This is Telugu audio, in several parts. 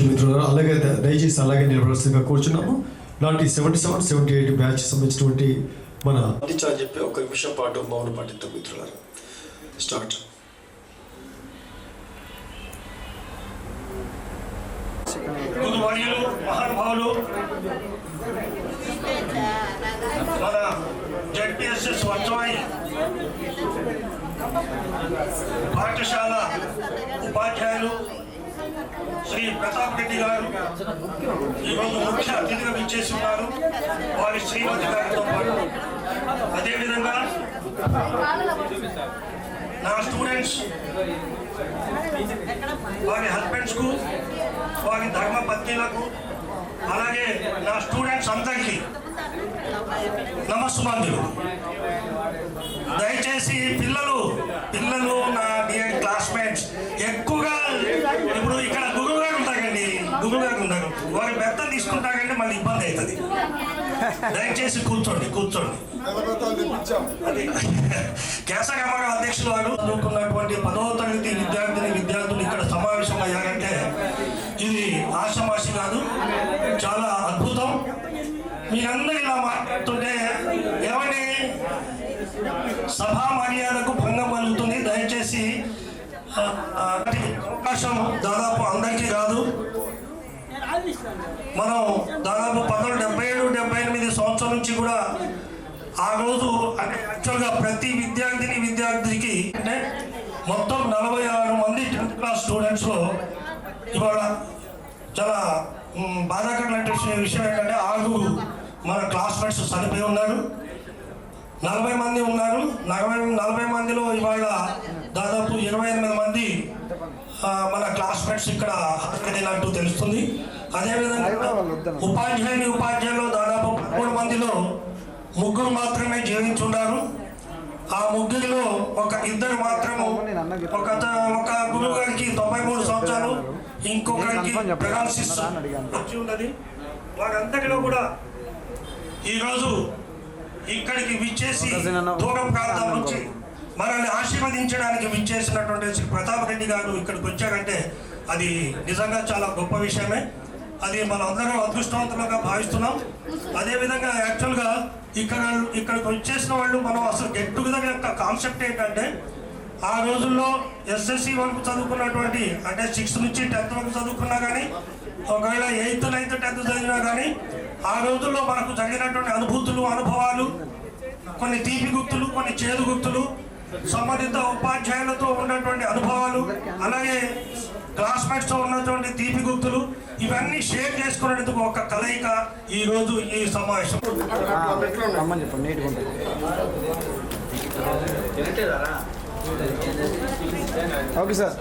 మిత్రులారా, అలాగే దయచేసి అలాగే నిలబడాల్సిందిగా కూర్చున్నాము. నాటి 77, 78 బ్యాచ్ సంబంధించినటువంటి మన అని చెప్పి ఒక నిమిషం పాటు మౌనం పాటిద్దాం మిత్రులారా. స్టార్ట్. మహానుభావులు మన జెడ్పీఎస్ఎస్ వర్చవాయి పాఠశాల ఉపాధ్యాయులు శ్రీ ప్రతాప్ రెడ్డి గారు ఈరోజు ముఖ్య అతిథిగా విచ్చేసి ఉన్నారు. వారి శ్రీమతి గారితో పాటు అదేవిధంగా నా స్టూడెంట్స్, వారి హస్బెండ్స్కు, వారి ధర్మపత్నులకు, అలాగే నా స్టూడెంట్స్ అందరికీ నమస్సుమాంజులు. దయచేసి పిల్లలు నా డియర్ క్లాస్మేట్స్ ఎక్కువగా ఇప్పుడు ఇక్కడ గురువు గారు ఉన్నారు, వారి బెత్తం తీసుకుంటారంటే మళ్ళీ ఇబ్బంది అవుతుంది. దయచేసి కూర్చోండి. అది కేశరామారావు అధ్యక్షులు వారు చదువుకున్నటువంటి 10వ తరగతి విద్యార్థులు ఇక్కడ సమావేశం అయ్యారంటే ఇది ఆషామాషి కాదు, చాలా అద్భుతం. మీరందరూ ఇలా మాట్లాడుతుంటే ఏమని సభా మర్యాదకు భంగం కలుగుతుంది. దయచేసి అవకాశం దాదాపు అందరికీ కాదు. మనం దాదాపు 1977-78 సంవత్సరం నుంచి కూడా ఆ రోజు అంటే యాక్చువల్గా ప్రతి విద్యార్థికి అంటే మొత్తం 46 మంది 10th క్లాస్ స్టూడెంట్స్లో ఇవాళ చాలా బాధాకరమైన విషయం ఏంటంటే 6 మన క్లాస్మేట్స్ చనిపోయి ఉన్నారు. 40 మంది ఉన్నారు. 40 మందిలో ఇవాళ దాదాపు 28 మంది మన క్లాస్మేట్స్ ఇక్కడ హాజరైనట్టు తెలుస్తుంది. అదేవిధంగా ఉపాధ్యాయులు దాదాపు 13 మందిలో 3 మాత్రమే జీవించున్నారు. ఆ 3లో ఒక 2 మాత్రము ఒక గురువు గారికి 93 సంవత్సరాలు, ఇంకొకరికి పెరాలసిస్ వచ్చి ఉన్నది. వారందరిలో కూడా ఈరోజు ఇక్కడికి విచ్చేసి దూరం ప్రాంతం నుంచి మనల్ని ఆశీర్వదించడానికి విచ్చేసినటువంటి శ్రీ ప్రతాప్ రెడ్డి గారు ఇక్కడికి వచ్చారంటే అది నిజంగా చాలా గొప్ప విషయమే. అది మనం అందరం అదృష్టవంతులుగా భావిస్తున్నాం. అదేవిధంగా యాక్చువల్గా ఇక్కడికి వచ్చేసిన వాళ్ళు మనం అసలు గెట్ టుగెదర్ యొక్క కాన్సెప్ట్ ఏంటంటే ఆ రోజుల్లో ఎస్ఎస్సి వరకు చదువుకున్నటువంటి అంటే 6th నుంచి 10th వరకు చదువుకున్నా కానీ, ఒకవేళ 8th, 9th, 10th చదివినా కానీ ఆ రోజుల్లో మనకు జరిగినటువంటి అనుభవాలు, కొన్ని తీపి గుర్తులు, కొన్ని చేదు గుర్తులు, సంబంధిత ఉపాధ్యాయులతో ఉన్నటువంటి అనుభవాలు, అలాగే క్లాస్మేట్స్తో ఉన్నటువంటి తీపి గుర్తులు, ఇవన్నీ షేర్ చేసుకునేందుకు ఒక కలయిక ఈరోజు ఈ సమావేశం. Okay sir.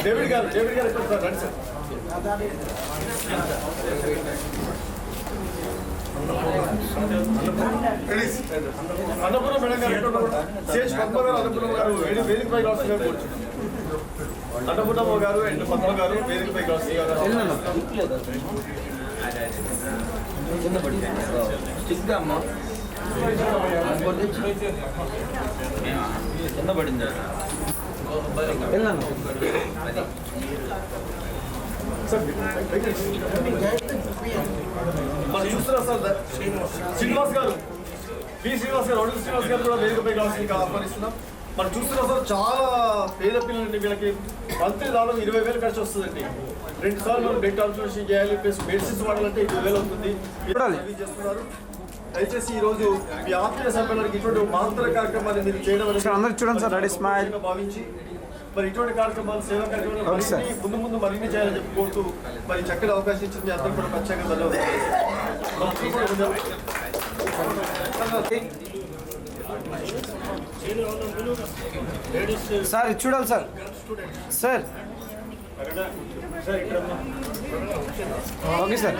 డేవిడ్ గారు రండి సార్. అన్నపూర్ణ మేడం గారు, శేష్ పద్మ గారు, అన్నపూర్ణ గారు వేదికపై రావచ్చు గారు, అన్నపూర్ణమ్మ గారు అండ్ పద్మ గారు వేదికపై రావచ్చు గారు. కింద పడింది చూస్తున్నా సార్. శ్రీనివాస్ గారు, అడుగు శ్రీనివాస్ గారు కూడా వేదికపై కావాల్సింది ఆహ్వానిస్తున్నాం. మనం చూస్తున్నాం సార్, చాలా పేద పిల్లలండి. వీళ్ళకి మంత్లీ దాదాపు 20,000 ఖర్చు వస్తుందండి. 2 సార్లు మనం డెంట్ ఆబ్జర్వేషన్ చేయాలి, ప్లస్ మెడిసిన్స్ వాడాలంటే 20,000 అవుతుంది. చేస్తున్నారు. దయచేసి ఈ రోజు మీ ఆత్మీయ సభ్యులకి ఇటువంటి మహత్తర కార్యక్రమాన్ని మీరు చేయడం భావించి మరి ఇటువంటి కార్యక్రమాలు, సేవా కార్యక్రమాలు ముందు మరిన్ని చేయాలని చెప్పి కోరుతూ మరి చక్కటి అవకాశం ఇచ్చింది మీ అందరూ కూడా ప్రత్యేకంగా ధన్యవాదాలు. సార్ ఇది చూడాలి సార్. Sir okay sir.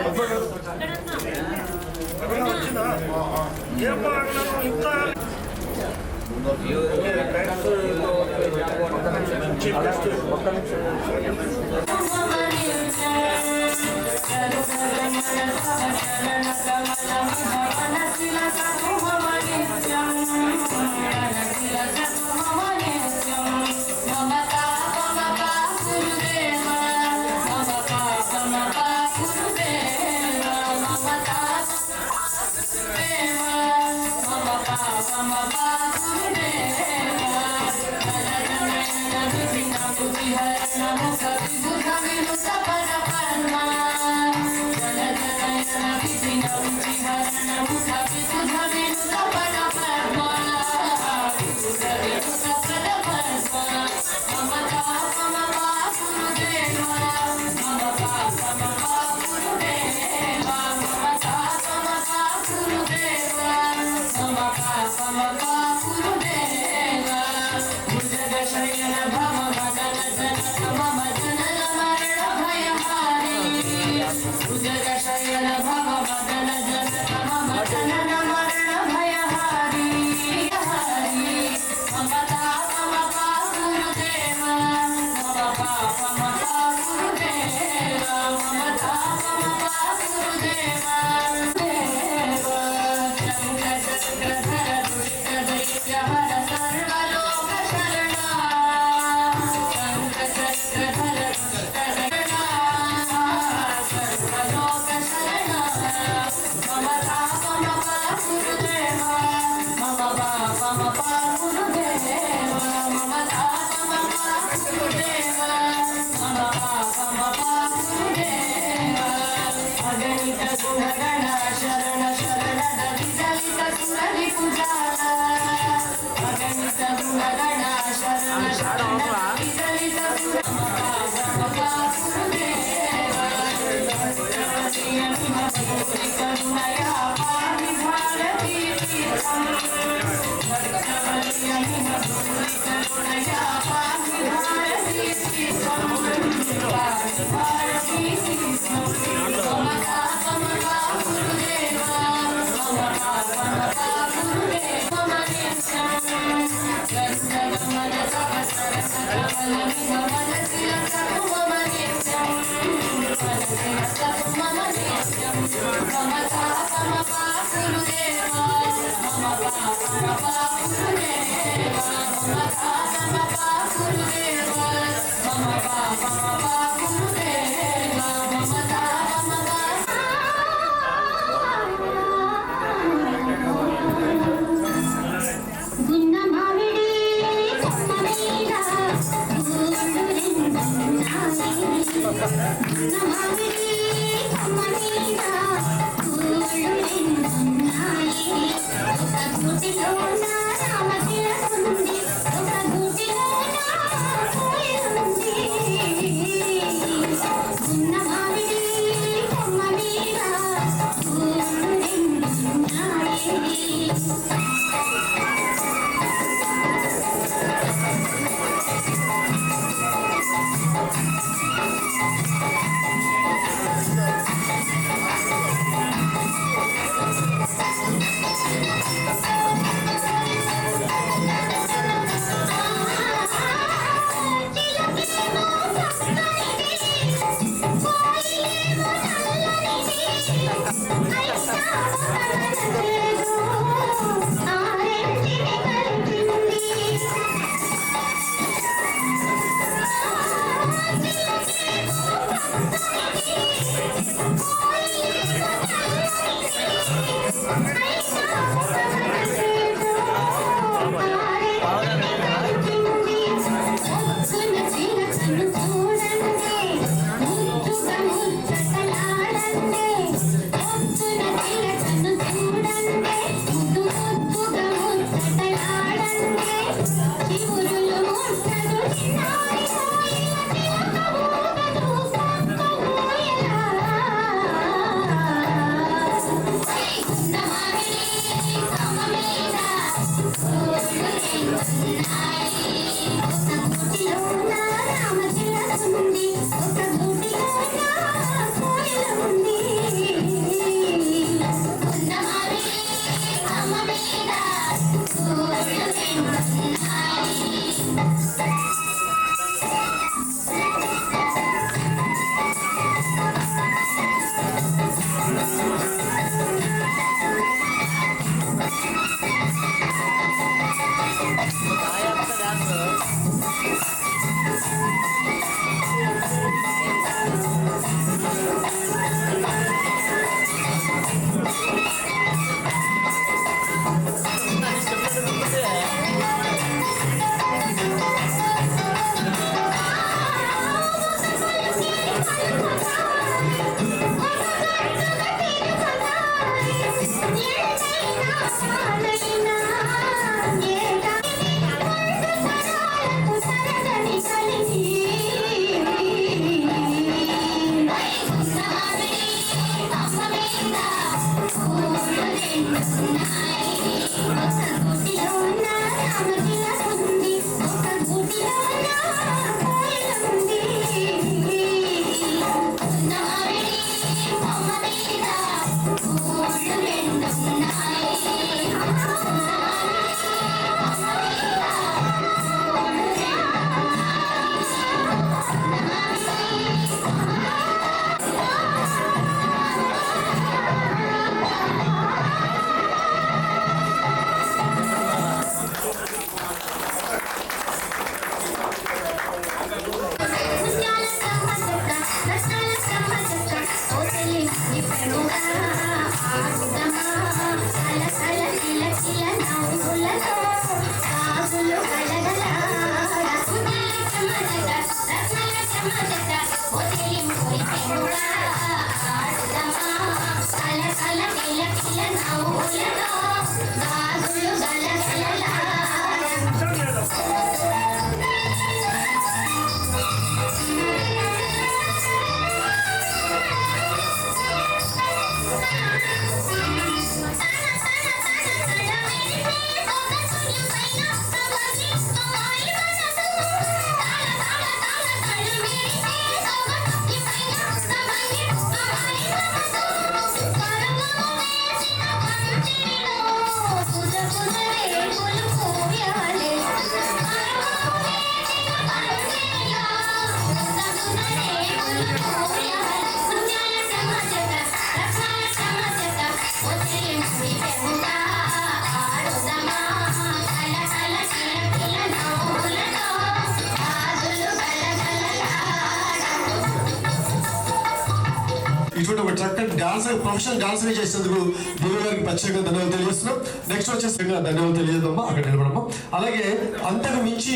ఇటువంటి ఒక చక్కటి డాన్సర్ ప్రొఫెషనల్ డాన్సర్ చేసినందుకు దేవి గారికి ప్రత్యేకంగా ధన్యవాదాలు తెలియజేస్తున్నాం. నెక్స్ట్ వచ్చేసి ధన్యవాదాలు తెలియజేద్దామా, అక్కడ నిలబడమ్మా. అలాగే అంతకు మించి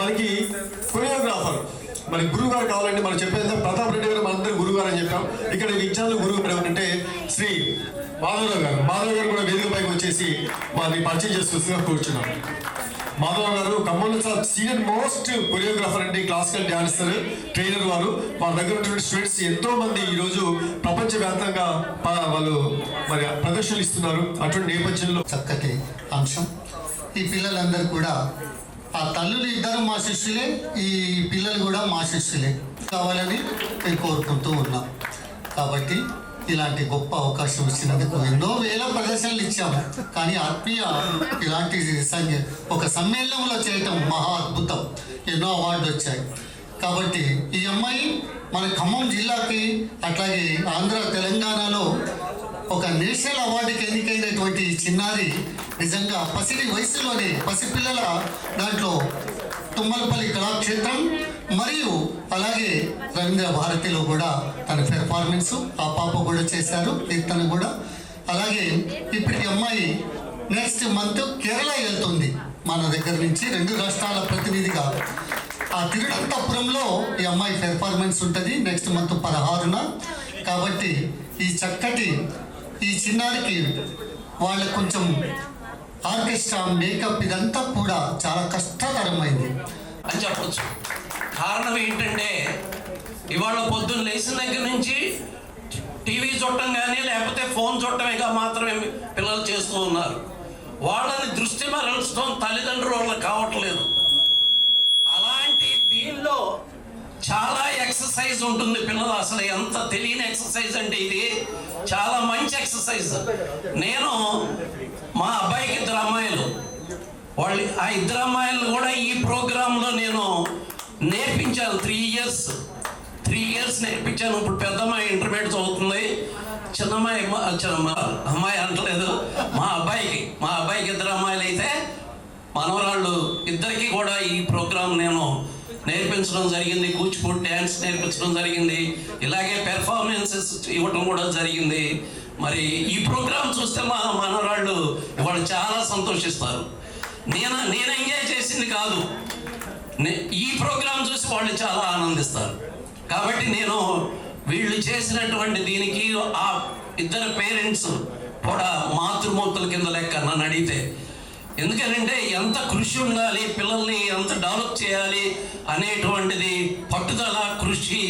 మనకి కొరియోగ్రాఫర్ మరి గురువు గారు కావాలంటే మనం చెప్పేది ప్రతాప్ రెడ్డి గారు మనందరూ గురువు గారు అని చెప్పాం. ఇక్కడ విద్యార్థులు గురువు గారు ఎవరంటే శ్రీ మాధవరావు గారు. మాధవ్ గారు కూడా వేదిక పైకి వచ్చేసి వారిని పరిచయం చేసుకొస్తున్నా కూర్చున్నాం. మాధవ్ గారు ఖమ్మంలో చాలా సీనియర్ మోస్ట్ కొరియోగ్రాఫర్ అండి, క్లాసికల్ డాన్సర్ ట్రైనర్ వారు. వాళ్ళ దగ్గర ఉన్నటువంటి స్టూడెంట్స్ ఎంతో మంది ఈరోజు ప్రపంచవ్యాప్తంగా వాళ్ళు మరి ప్రదర్శనలు ఇస్తున్నారు. అటువంటి నేపథ్యంలో చక్కటి అంశం. ఈ పిల్లలందరూ కూడా ఆ తల్లులు ఇద్దరు మా శిష్యులే, ఈ పిల్లలు కూడా మా శిష్యులే కావాలని నేను కోరుకుంటూ ఉన్నాం. కాబట్టి ఇలాంటి గొప్ప అవకాశం ఇచ్చినందుకు ఎన్నో వేల ప్రదర్శనలు ఇచ్చాము, కానీ ఆత్మీయ ఇలాంటి ఒక సమ్మేళనంలో చేయటం మహా అద్భుతం. ఎన్నో అవార్డులు వచ్చాయి. కాబట్టి ఈ అమ్మాయి మన ఖమ్మం జిల్లాకి అట్లాగే ఆంధ్ర తెలంగాణలో ఒక నేషనల్ అవార్డుకి ఎన్నికైనటువంటి చిన్నారి నిజంగా పసిడి వయసులోనే పసిపిల్లల దాంట్లో తుమ్మలపల్లి కళాక్షేత్రం మరియు అలాగే రవీంద్ర భారతిలో కూడా తన పెర్ఫార్మెన్స్ ఆ పాప కూడా చేశారు, తను కూడా. అలాగే ఇప్పుడు ఈ అమ్మాయి నెక్స్ట్ మంత్ కేరళ వెళ్తుంది మన దగ్గర నుంచి 2 రాష్ట్రాల ప్రతినిధిగా. ఆ తిరువనంతపురంలో ఈ అమ్మాయి పెర్ఫార్మెన్స్ ఉంటుంది నెక్స్ట్ మంత్ 16న. కాబట్టి ఈ చక్కటి ఈ చిన్నారికి వాళ్ళకు కొంచెం ఆర్కెస్ట్రా మేకప్ ఇదంతా కూడా చాలా కష్టతరమైంది అని చెప్పచ్చు. కారణం ఏంటంటే ఇవాళ పొద్దున్న లేచిన దగ్గర నుంచి టీవీ చూడటం కానీ లేకపోతే ఫోన్ చూడటమేగా మాత్రమే పిల్లలు చేస్తూ ఉన్నారు. వాళ్ళని దృష్టి మరల్చడం తల్లిదండ్రులు వాళ్ళకి కావట్లేదు. అలాంటి దీనిలో చాలా ఎక్సర్సైజ్ ఉంటుంది పిల్లలు. అసలు ఎంత తెలియని ఎక్సర్సైజ్ అంటే ఇది చాలా మంచి ఎక్సర్సైజ్. నేను మా అబ్బాయికి 2 అమ్మాయిలు, వాళ్ళు ఆ 2 అమ్మాయిలను కూడా ఈ ప్రోగ్రాంలో నేను నేర్పించాను. 3 ఇయర్స్ నేర్పించాను. ఇప్పుడు పెద్ద అమ్మాయి ఇంటర్మీడియట్ చదువుతుంది, చిన్న అమ్మాయి అంటలేదు. మా అబ్బాయికి 2 అమ్మాయిలు అయితే మనవరాళ్ళు ఇద్దరికి కూడా ఈ ప్రోగ్రాం నేను నేర్పించడం జరిగింది. కూచిపూడి డ్యాన్స్ నేర్పించడం జరిగింది, ఇలాగే పెర్ఫార్మెన్సెస్ ఇవ్వడం కూడా జరిగింది. మరి ఈ ప్రోగ్రాం చూస్తే మా మనవరాళ్ళు వాళ్ళు చాలా సంతోషిస్తారు. నేను ఎంజాయ్ చేసింది కాదు, ఈ ప్రోగ్రాం చూసి వాళ్ళు చాలా ఆనందిస్తారు. కాబట్టి నేను వీళ్ళు చేసినటువంటి దీనికి ఆ 2 పేరెంట్స్ కూడా మాతృమూర్తుల కింద లెక్క నన్ను అడిగితే. ఎందుకనంటే ఎంత కృషి ఉండాలి, పిల్లల్ని ఎంత డెవలప్ చేయాలి అనేటువంటిది పట్టుదల, కృషి,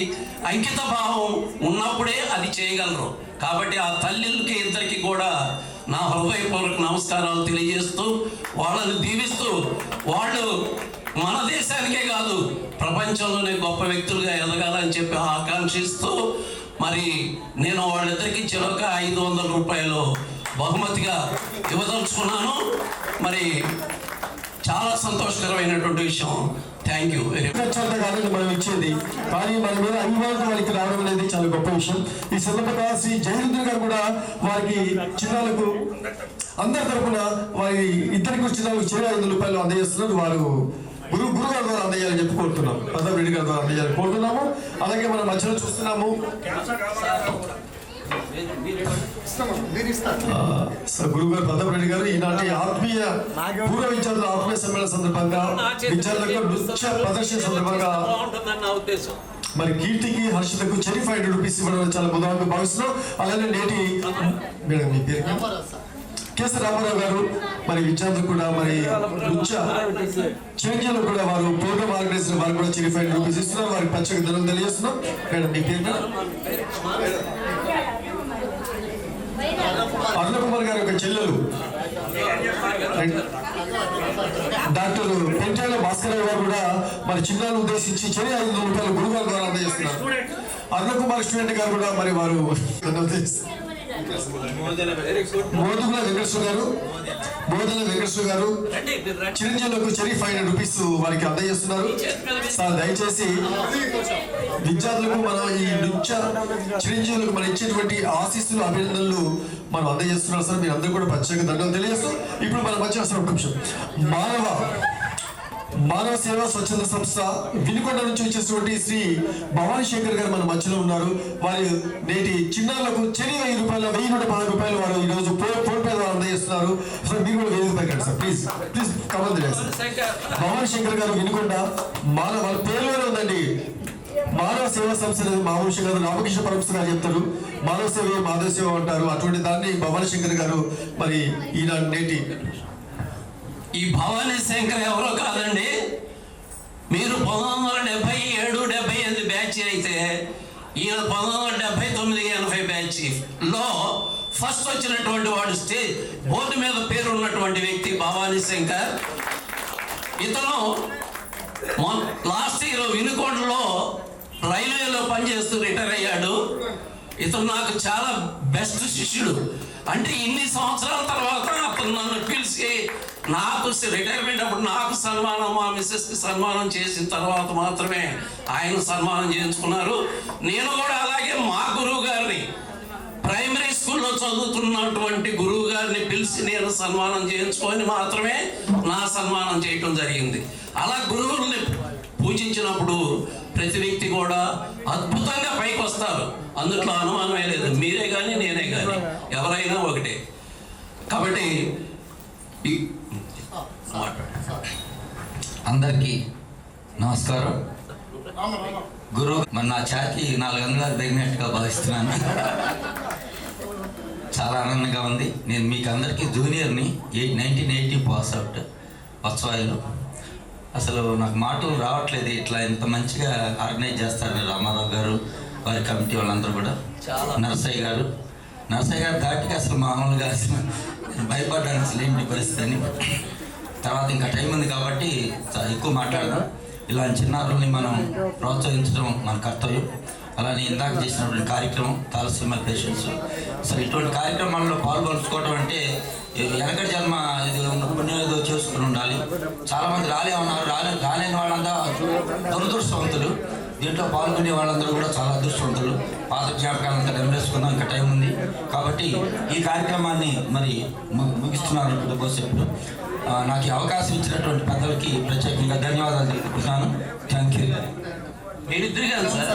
అంకిత భావం ఉన్నప్పుడే అది చేయగలరు. కాబట్టి ఆ తల్లికి ఇద్దరికి కూడా నా హృదయపూర్వక నమస్కారాలు తెలియజేస్తూ, వాళ్ళని దీవిస్తూ, వాళ్ళు మన దేశానికే కాదు ప్రపంచంలోనే గొప్ప వ్యక్తులుగా ఎదగాలని చెప్పి ఆకాంక్షిస్తూ, మరి నేను వాళ్ళిద్దరికి చెరొక 500 రూపాయలు బహుమతిగా ఇవ్వదలుచుకున్నాను. మరి చాలా సంతోషకరమైనటువంటి విషయం. Thank you very much. కాదండి మనం ఇచ్చేది, కానీ మన మీద అభిమానం వారికి రావడం అనేది చాలా గొప్ప విషయం. ఈ సందర్భంగా శ్రీ జయరుద్ర గారు కూడా వారికి చిన్నాలకు అందరి తరఫున వారి ఇద్దరికి చిన్నాలకు 500 రూపాయలు అందజేస్తున్నారు. వారు గురుగారి ద్వారా అందజేయాలని చెప్పి కోరుతున్నాం. ప్రతాప్ రెడ్డి గారి ద్వారా అందజేయాలని కోరుతున్నాము. అలాగే మనం మధ్యలో చూస్తున్నాము గురుగారు ప్రతాప్ రెడ్డి గారు ఈనాటి ఆత్మీయ పూర్వ విద్యార్థుల ఆత్మీయ సమ్మేళన సందర్భంగా విద్యార్థులకు నృత్య ప్రదర్శన సందర్భంగా మరి కీర్తికి, హర్షితకు చెరీ 500 రూపీస్ ఇవ్వడం చాలా బుధవారంగా భావిస్తున్నాం. అలాగే నేటి మేడం మీ పేరు కేసీ రామారావు గారు మరి విద్యార్థులు కూడా మరి నృత్య చేంజ్లో కూడా వారు ప్రోగ్రామ్ ఆర్గనైజర్ వారు కూడా చెరీ 500 రూపీస్ ఇస్తున్నారు. వారికి ప్రత్యేక ధన్యవాదాలు తెలియజేస్తున్నాం. మేడం మీ పేరు అరుణ కుమార్ గారి యొక్క చెల్లెలు డాక్టర్ పెంటాల భాస్కర్ గారు కూడా మరి చిన్నాలను ఉద్దేశించి చెరి 500 రూపాయలు గురుగారి ద్వారా అందజేస్తున్నారు. అరుణ కుమార్ స్టూడెంట్ గారు కూడా మరి వారు బోధన వెంకటేశ్వర గారు చిరంజీవులకు చెరీ 500 రూపీస్ వారికి అందజేస్తున్నారు. సార్ దయచేసి విద్యార్థులకు మనం ఈ నృత్య చిరంజీవులకు మనం ఇచ్చేటువంటి ఆశీస్సులు, అభినందనలు మనం అందజేస్తున్నారు. సార్ మీరు అందరూ కూడా ప్రత్యేక ధన్యవాదాలు తెలియజేస్తూ ఇప్పుడు మనం మంచి అవసరం ఒక నిమిషం మానవ సేవా స్వచ్ఛంద సంస్థ వినుకొండ నుంచి వచ్చేటువంటి శ్రీ భవానీ శంకర్ గారు మన మధ్యలో ఉన్నారు. వారి నేటి చిన్నారులకు చెరీ 1000 రూపాయలు 1110 రూపాయలు వారు ఈ రోజు ఫోన్ పే ద్వారా అందజేస్తున్నారు. సార్ మీరు కూడా 1000 రూపాయలు కండి sir, please Kamal sir. Bhavani Shankar గారు వినుకొండ వాళ్ళ పేరులోనే ఉందండి. మానవ సేవా సంస్థ అనేది మామూలు గారు రామకృష్ణ పరమస్థ గారు చెప్తారు, మానవ సేవ మాధవ సేవ అంటారు. అటువంటి దాన్ని భవానీ శంకర్ గారు మరి ఈనాడు నేటి ఈ భవానీ శంకర్ ఎవరో కాదండి. మీరు 1977-78 బ్యాచ్ అయితే ఈయన 1979-80 బ్యాచ్ లో ఫస్ట్ వచ్చినటువంటి వాడు. స్టేజ్ బోర్డు మీద పేరు ఉన్నటువంటి వ్యక్తి భవానీ శంకర్. ఇతను లాస్ట్ ఇయర్ వినుకొండలో రైల్వేలో పనిచేస్తూ రిటైర్ అయ్యాడు. ఇతను నాకు చాలా బెస్ట్ శిష్యుడు. అంటే ఇన్ని సంవత్సరాల తర్వాత అతను నన్ను పిలిచి నాకు రిటైర్మెంట్ అప్పుడు నాకు సన్మానం, మా మిస్సెస్కి సన్మానం చేసిన తర్వాత మాత్రమే ఆయన సన్మానం చేయించుకున్నారు. నేను కూడా అలాగే మా గురువు గారిని ప్రైమరీ స్కూల్లో చదువుతున్నటువంటి గురువు గారిని పిలిచి నేను సన్మానం చేయించుకొని మాత్రమే నా సన్మానం చేయటం జరిగింది. అలా గురువుల్ని పూజించినప్పుడు ప్రతి వ్యక్తి కూడా అద్భుతంగా పైకి వస్తారు. అందుట్లో అనుమానమే లేదు. మీరే కానీ నేనే కానీ ఎవరైనా ఒకటే. కాబట్టి అందరికీ నమస్కారం. గురువు మన నా ఛాతి 4 అంగుళాలు తగినట్టుగా భావిస్తున్నాను. చాలా ఆనందంగా ఉంది. నేను మీకు అందరికీ జూనియర్ని 1980 పాస్ అవుట్ ఉత్సవాల్లో. అసలు నాకు మాటలు రావట్లేదు. ఇట్లా ఇంత మంచిగా ఆర్గనైజ్ చేస్తారు రామారావు గారు, వారి కమిటీ వాళ్ళందరూ కూడా. నరసయ్య గారు దాటికి అసలు మామూలుగా అసలు భయపడ్డాను అసలు ఏంటి పరిస్థితి అని. తర్వాత ఇంకా టైం ఉంది కాబట్టి ఎక్కువ మాట్లాడదాం. ఇలాంటి చిన్నారుల్ని మనం ప్రోత్సహించడం మన కర్తవ్యం. అలానే ఇందాక చేసినటువంటి కార్యక్రమం థాలసీమియా పేషెంట్స్. అసలు ఇటువంటి కార్యక్రమాల్లో పాల్గొనుకోవడం అంటే వెనకటి జన్మ ఇది పుణ్యం ఏదో చేసుకుని ఉండాలి. చాలామంది రాలేని వాళ్ళంతా దురదృష్టవంతులు. దీంట్లో పాల్గొనే వాళ్ళందరూ కూడా చాలా అదృష్టవంతులు. పాత జ్ఞాపకాలంతా నెమరేసుకుందాం, ఇంకా టైం ఉంది కాబట్టి ఈ కార్యక్రమాన్ని మరి ముగిస్తున్నారు కొద్దిసేపు. నాకు ఈ అవకాశం ఇచ్చినటువంటి పెద్దలకి ప్రత్యేకంగా ధన్యవాదాలు తెలుపుతున్నాను. Thank you. మీరిద్దరు కాదు సార్.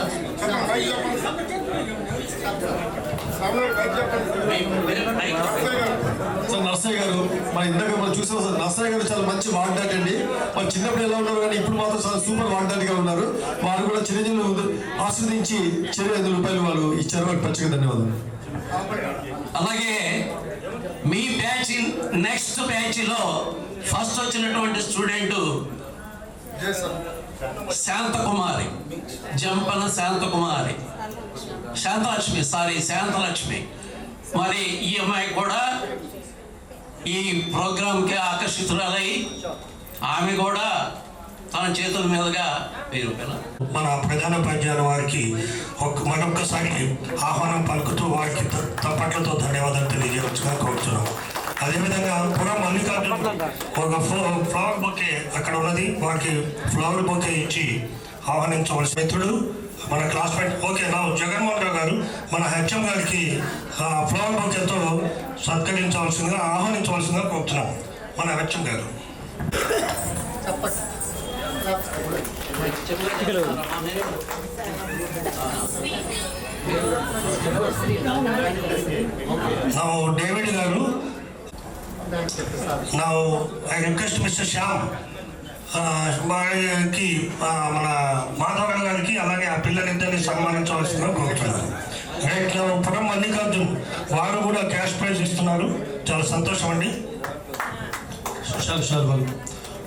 సార్ నర్సయ్య గారు మరి ఇందాక మనం చూసాం సార్. నర్సయ్య గారు చాలా మంచి వాగ్దాటి అండి. మరి చిన్నప్పుడు ఎలా ఉన్నారు కానీ ఇప్పుడు మాత్రం చాలా సూపర్ వాగ్దాటిగా ఉన్నారు. వారు కూడా చిరంజీవులు ఆస్వాదించి చెరీ 500 రూపాయలు వాళ్ళు ఇచ్చారు. వారికి ప్రత్యేక ధన్యవాదాలు. అలాగే మీ బ్యాచ్ నెక్స్ట్ బ్యాచ్లో ఫస్ట్ వచ్చినటువంటి స్టూడెంట్ శాంతకుమారి, జంపన శాంతకుమారి, శాంతలక్ష్మి. మరి ఈ అమ్మాయి కూడా ఈ ప్రోగ్రాంకి ఆకర్షితురాలై ఆమె కూడా తన చేతుల మీదుగా 1000 రూపాయలు మన ప్రధాన ఉపాధ్యాయుల వారికి మరొక్కసారి ఆహ్వానం పలుకుతూ వారికి తప్పట్లతో ధన్యవాదాలు తెలియజేయవచ్చుగా కోరుతున్నాం. అదేవిధంగా పురం మల్లికార్జున ఒక ఫ్లవర్ బొకే అక్కడ ఉన్నది, వారికి ఫ్లవర్ బొకే ఇచ్చి ఆహ్వానించవలసిన మిత్రుడు మన క్లాస్మేట్. ఓకే, నా జగన్మోహన్ రావు గారు మన హెచ్ఎం గారికి ఫ్లవర్ బొకేతో సత్కరించవలసిందిగా ఆహ్వానించవలసిందిగా కోరుతున్నాం మన హెచ్ఎం గారు. Now David garu, now I request Mr. Shyam వారికి మన మాధవరావు గారికి అలాగే ఆ పిల్లలిద్దరిని సన్మానించవలసిందిగా కోరుతున్నాను. రైట్, పురం మల్లికార్జున్ వారు కూడా క్యాష్ ప్రైజ్ ఇస్తున్నారు, చాలా సంతోషం అండి.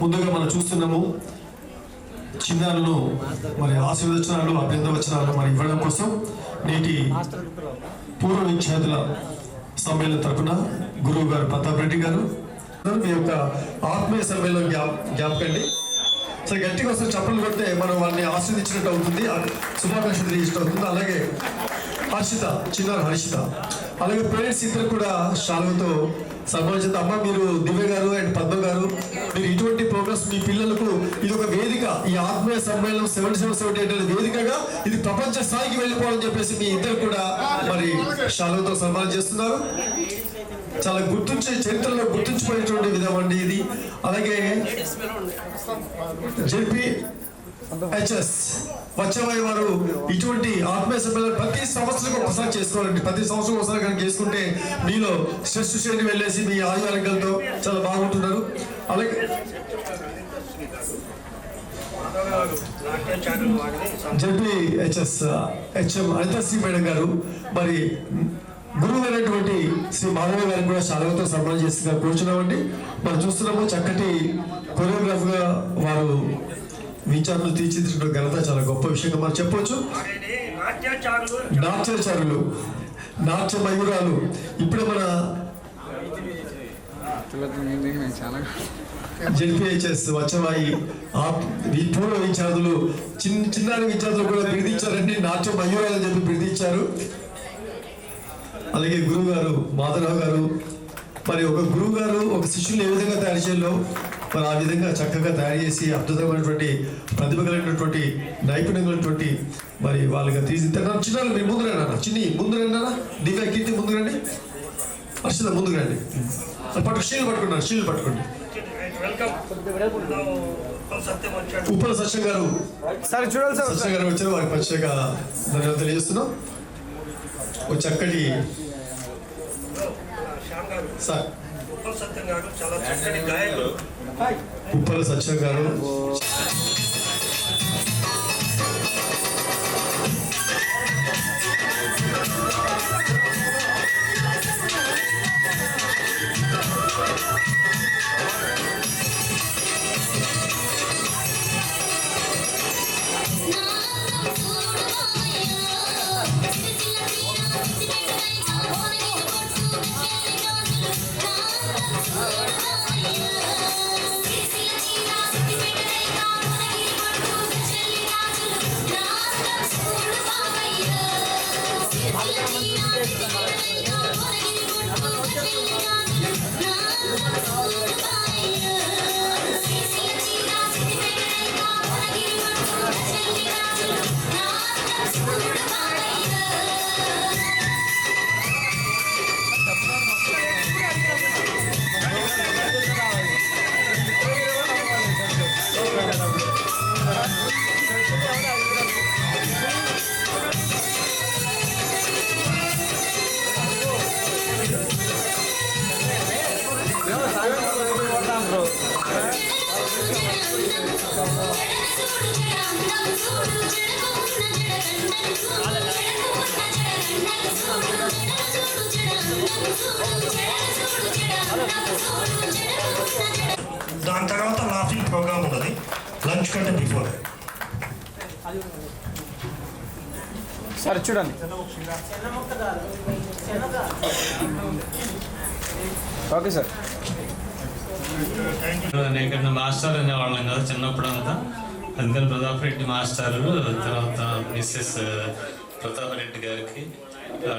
ముందుగా మనం చూస్తున్నాము చిన్నారులను మరి ఆశీర్వచనాలు, అభినందనవచనాలు మరి ఇవ్వడం కోసం నేటి పూర్వ విద్యార్థుల సమ్మేళనం తరఫున గురువు గారు ప్రతాప్ రెడ్డి గారు మీ యొక్క ఆత్మీయ సమ్మేళనం జ్ఞాపకండి. సరే, గట్టిగా వస్తే చప్పట్లు కొడితే మనం వాళ్ళని ఆస్వాదించినట్టు అవుతుంది, శుభాకాంక్షలు తెలియజేసినట్టు అవుతుంది. అలాగే చిన్నారు హర్షిత, అలాగే పేరెంట్స్ ఇద్దరు కూడా శాలువతో సన్మానించారు. అమ్మ, మీరు దివ్య గారు అండ్ పద్మ గారు, మీరు ఇటువంటి ప్రోగ్రామ్స్ మీ పిల్లలకు ఇది ఒక వేదిక, ఈ ఆత్మీయ సమ్మేళనం 7778 అనే వేదికగా ఇది ప్రపంచ స్థాయికి వెళ్ళిపోవాలని చెప్పేసి మీ ఇద్దరు కూడా మరి శాలువతో సన్మానం చేస్తున్నారు. చాలా చరిత్రలో గుర్తుంచిపోయేటువంటి విధం అండి ఇది. అలాగే JPHS వచ్చేవారి వారు ఇటువంటి ఆత్మీయ సమ్మేళనం ప్రతి సంవత్సరం ఒకసారి చేసుకోవాలండి. ప్రతి సంవత్సరం ఒకసారి కనుక చేసుకుంటే మీలో స్ట్రెస్ శ్రేణి వెళ్ళేసి మీ ఆయుర్వేదంతో చాలా బాగుంటున్నారు. అలాగే JPHS HM అనితాశ్రీ మేడం గారు మరి గురువు అయినటువంటి శ్రీ మాధవ గారిని కూడా శాలువతో సన్మానం చేసి కూర్చున్నామండి. మనం చూస్తున్నాము చక్కటి కొరియోగ్రాఫ్ గా వారు విచారణలు తీర్చిదిద్దిన ఘనత చాలా గొప్ప విషయంగా మనం చెప్పవచ్చు. నాట్యాచారులు, నాట్య మయూరాలు, ఇప్పుడే మన JPHS వచ్చవాయి పూర్వ విద్యార్థులు చిన్నారి విద్యార్థులు కూడా బిరుదిచ్చారండి, నాట్య మయూరాలు అని చెప్పి బిరుదిచ్చారు. అలాగే గురువు గారు మాధవరావు గారు, మరి ఒక గురువు గారు ఒక శిష్యుని ఏ విధంగా తయారు చేయాలో మరి ఆ విధంగా చక్కగా తయారు చేసి అద్భుతమైనటువంటి ప్రతిభ కలిగినటువంటి నైపుణ్యం కలిగినటువంటి మరి వాళ్ళగా తీసిస్తారు. చిన్నాళ్ళు మీరు ముందు రండి, ముందు రండి అన్న, దివ్య కీర్తి ముందు రండి, హర్షిత ముందుకు రండి, షీలు పట్టుకోండి. ఉప్పల సత్యం గారు వచ్చారు, వారికి ప్రత్యేక ధన్యవాదాలు తెలియజేస్తున్నాం. ఒక చక్కటి సార్ ఉప్పల సత్యం గారు దాని తర్వాత లాఫింగ్ ప్రోగ్రామ్ ఉంటుంది లంచ్ కంటే బిఫోర్. సార్ చూడండి. Okay sir. ఇక్కడ మాస్టర్ అనేవాళ్ళం కదా చిన్నప్పుడు అంతా. అందుకని ప్రతాప్ రెడ్డి మాస్టర్, తర్వాత మిస్సెస్ ప్రతాప్ రెడ్డి గారికి,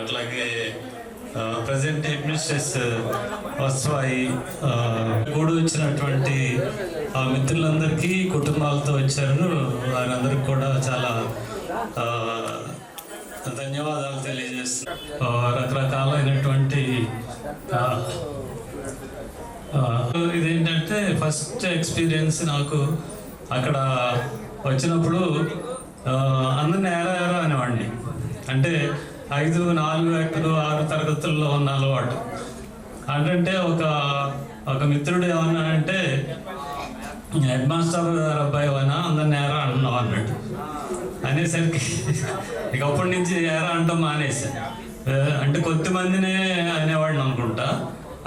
అట్లాగే ప్రజెంట్ అడ్మినిస్ట్రేస్ వత్సవాయి కూడి వచ్చినటువంటి ఆ మిత్రులందరికీ కుటుంబాలతో వచ్చారు. వారందరికీ కూడా చాలా ధన్యవాదాలు తెలియజేస్తున్నాను. రకరకాలైనటువంటి ఇదేంటంటే ఫస్ట్ ఎక్స్పీరియన్స్ నాకు అక్కడ వచ్చినప్పుడు అందరిని ఏరా అనేవాడిని. అంటే 5, 4, 6 తరగతుల్లో ఉన్న అలవాటు. అంటే ఒక మిత్రుడు ఏమన్నా అంటే హెడ్ మాస్టర్ గారు అబ్బాయి అయినా అందరిని ఏరా అంటున్నావు అన్నట్టు అనేసరికి ఇక అప్పటి నుంచి ఏరా అంటాం మానేసి. అంటే కొద్దిమందినే అనేవాడిని అనుకుంటా.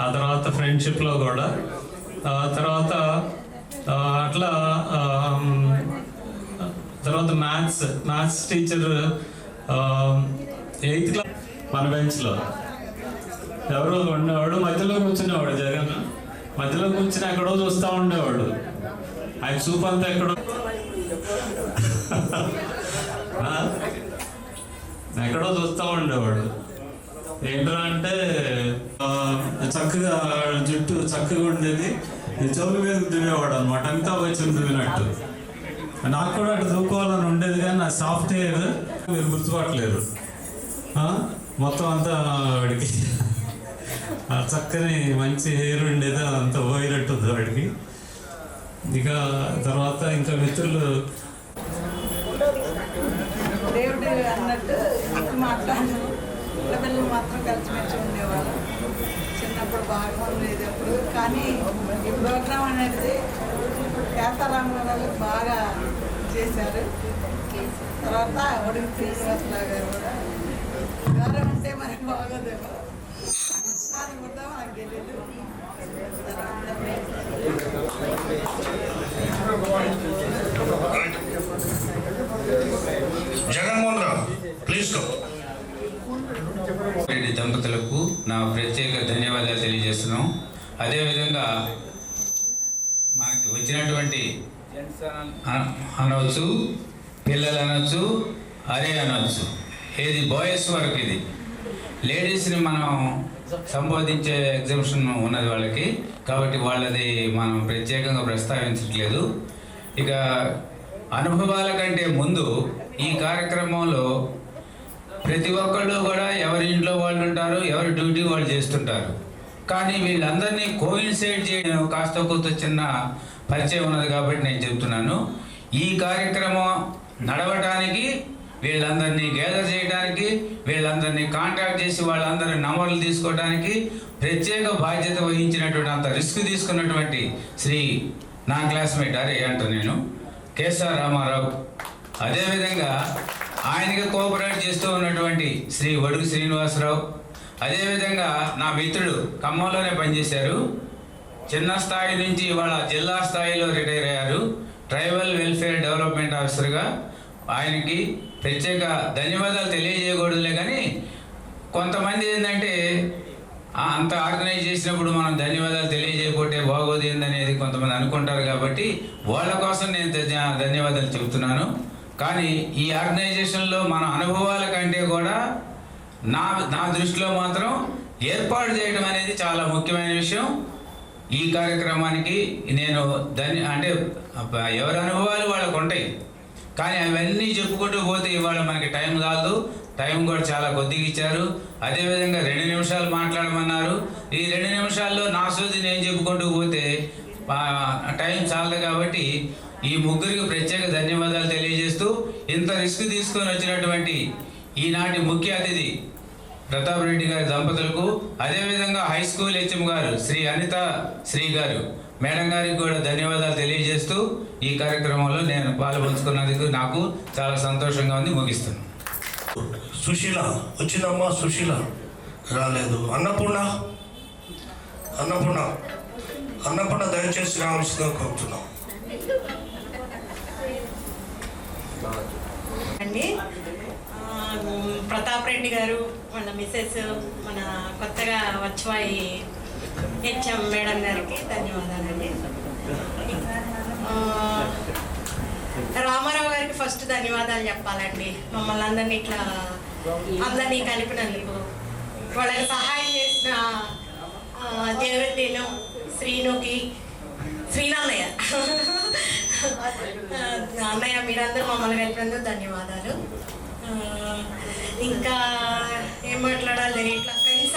ఆ తర్వాత ఫ్రెండ్షిప్లో కూడా తర్వాత అట్లా తర్వాత మ్యాథ్స్ టీచర్ 8th క్లాస్ మన బెంచ్లో ఎవరో ఉండేవాడు, మధ్యలో కూర్చునేవాడు. జగన్ మధ్యలో కూర్చుని ఎక్కడో చూస్తూ ఉండేవాడు. ఆయన చూపు అంతా ఎక్కడో చూస్తూ ఉండేవాడు. ఏంటో అంటే చక్కగా జుట్టు చక్కగా ఉండేది, చెవుల మీద దువ్వేవాడు అనమాట. అంతా వచ్చి దువ్వినట్టు. నాకు కూడా అటు దూకోవాలని ఉండేది, కానీ నా సాఫ్ట్ హెయిర్ మీరు గుర్తుపట్టలేరు. మొత్తం అంతా వాడికి చక్కని మంచి హెయిర్ ఉండేది, అంతా పోయినట్టు ఉంది వాడికి. ఇక తర్వాత ఇంకా మిత్రులు దేవుడు అన్నట్టు మాట్లాడు పిల్లలు మాత్రం కలిసిమెలిసి ఉండేవాళ్ళు. చిన్నప్పుడు బాగా ఉండేది అప్పుడు. కానీ ఈ ప్రోగ్రాం అనేది కేతారామారావు బాగా చేశారు. తర్వాత ఒడికి శ్రీనివాసరావు గారు కూడా గౌరవం ఉంటే మనకి బాగోదేమో అని కూడా మనకు తెలియదు. Jaganmohan Rao please go. రెడ్డి దంపతులకు నా ప్రత్యేక ధన్యవాదాలు తెలియజేస్తున్నాం. అదేవిధంగా మనకి వచ్చినటువంటి అనవచ్చు, పిల్లలు అనవచ్చు, అరే అనవచ్చు. ఏది బాయ్స్ వరకు, ఇది లేడీస్ని మనం సంబోధించే ఎగ్జామ్షన్ ఉన్నది వాళ్ళకి, కాబట్టి వాళ్ళది మనం ప్రత్యేకంగా ప్రస్తావించట్లేదు. ఇక అనుభవాల కంటే ముందు ఈ కార్యక్రమంలో ప్రతి ఒక్కళ్ళు కూడా ఎవరి ఇంట్లో వాళ్ళు ఉంటారు, ఎవరి డ్యూటీ వాళ్ళు చేస్తుంటారు. కానీ వీళ్ళందరినీ కోయిన్సైడ్ చేయడం కాస్త కొంత చిన్న పరిచయం ఉన్నది కాబట్టి నేను చెప్తున్నాను. ఈ కార్యక్రమం నడవటానికి, వీళ్ళందరినీ గ్యాదర్ చేయడానికి, వీళ్ళందరినీ కాంటాక్ట్ చేసి వాళ్ళందరి నంబర్లు తీసుకోవడానికి ప్రత్యేక బాధ్యత వహించినటువంటి, అంత రిస్క్ తీసుకున్నటువంటి శ్రీ నా క్లాస్మేట్ అరే అంటాను నేను, కేఎస్ఆర్ రామారావు. అదేవిధంగా ఆయనకి కోఆపరేట్ చేస్తూ ఉన్నటువంటి శ్రీ వడుగు శ్రీనివాసరావు. అదేవిధంగా నా మిత్రుడు ఖమ్మంలోనే పనిచేశారు. చిన్న స్థాయి నుంచి ఇవాళ జిల్లా స్థాయిలో రిటైర్ అయ్యారు, ట్రైబల్ వెల్ఫేర్ డెవలప్మెంట్ ఆఫీసర్గా. ఆయనకి ప్రత్యేక ధన్యవాదాలు తెలియజేయకూడదులే, కానీ కొంతమంది ఏంటంటే అంత ఆర్గనైజ్ చేసినప్పుడు మనం ధన్యవాదాలు తెలియజేయకపోతే బాగోదు ఏందనేది కొంతమంది అనుకుంటారు. కాబట్టి వాళ్ళ కోసం నేను ధన్యవాదాలు చెబుతున్నాను. కానీ ఈ ఆర్గనైజేషన్లో మన అనుభవాల కంటే కూడా నా దృష్టిలో మాత్రం ఏర్పాటు చేయడం అనేది చాలా ముఖ్యమైన విషయం. ఈ కార్యక్రమానికి నేను అంటే ఎవరి అనుభవాలు వాళ్ళకు ఉంటాయి, కానీ అవన్నీ చెప్పుకుంటూ పోతే ఇవాళ మనకి టైం కాదు. టైం కూడా చాలా కొద్దిగా ఇచ్చారు. అదేవిధంగా 2 నిమిషాలు మాట్లాడమన్నారు. ఈ 2 నిమిషాల్లో నా సోది నేను చెప్పుకుంటూ పోతే టైం చాలదు. కాబట్టి ఈ ముగ్గురికి ప్రత్యేక ధన్యవాదాలు తెలియజేస్తూ, ఇంత రిస్క్ తీసుకొని వచ్చినటువంటి ఈనాటి ముఖ్య అతిథి ప్రతాప్ రెడ్డి గారి దంపతులకు, అదేవిధంగా హై స్కూల్ హెచ్ఎం గారు శ్రీ అనిత శ్రీ గారు మేడం గారికి కూడా ధన్యవాదాలు తెలియజేస్తూ ఈ కార్యక్రమంలో నేను పాల్పంచుకున్నందుకు నాకు చాలా సంతోషంగా ఉంది. ముగిస్తున్నాను. సుశీల వచ్చిందమ్మా? సుశీల రాలేదు. అన్నపూర్ణ దయచేసి రావాల్సిందిగా కోరుతున్నాం. అండి ప్రతాప్ రెడ్డి గారు, వాళ్ళ మిస్సెస్, మన కొత్తగా వచ్చాయి హెచ్ఎం మేడం గారికి ధన్యవాదాలండి. రామారావు గారికి ఫస్ట్ ధన్యవాదాలు చెప్పాలండి. మమ్మల్ని అందరినీ ఇట్లా అందరినీ కలిపినందుకు, వాళ్ళకి సహాయం చేసిన జయవద్దీను, శ్రీనన్నయ్య అన్నయ్య, మీరందరూ మమ్మల్ని కలిపినందుకు ధన్యవాదాలు. ఇంకా ఏం మాట్లాడాలి, ఇట్లా ఫ్రెండ్స్